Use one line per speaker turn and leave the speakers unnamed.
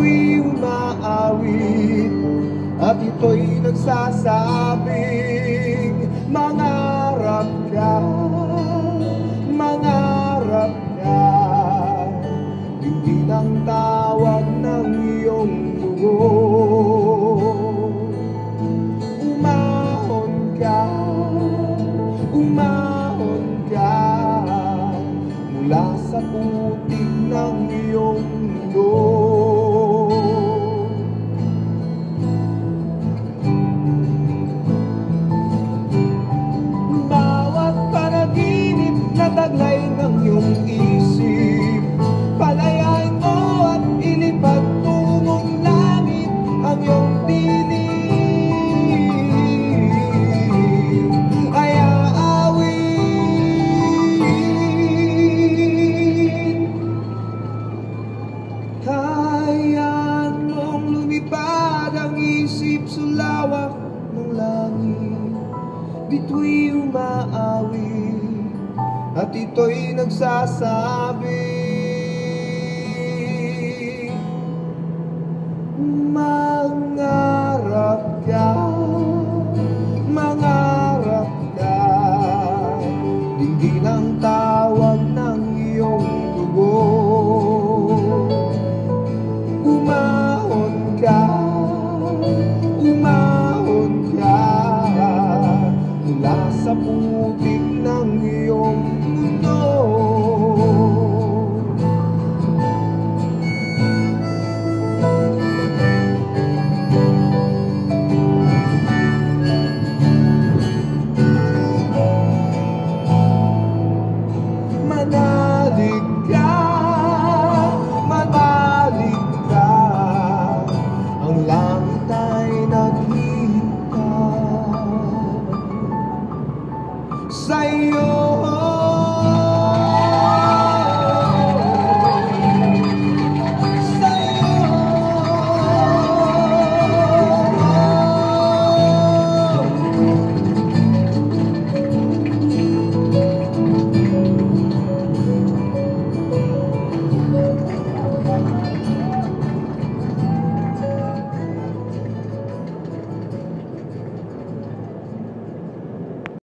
bitu'y umaawit at ito'y nagsasabing mangarap ka, mangarap ka. Hindi ng tawag ng iyong buo. Umahon ka, umahon ka mula sa putik ng iyong mundo. Bawat panaginip na taglay ng iyong isip, palayain mo at ilipad tungong langit ang iyong piling. Ay aawin, hayaan mong lumipad ang isip sa lawak ng langit. Bitu'y umaawit at ito'y nagsasabi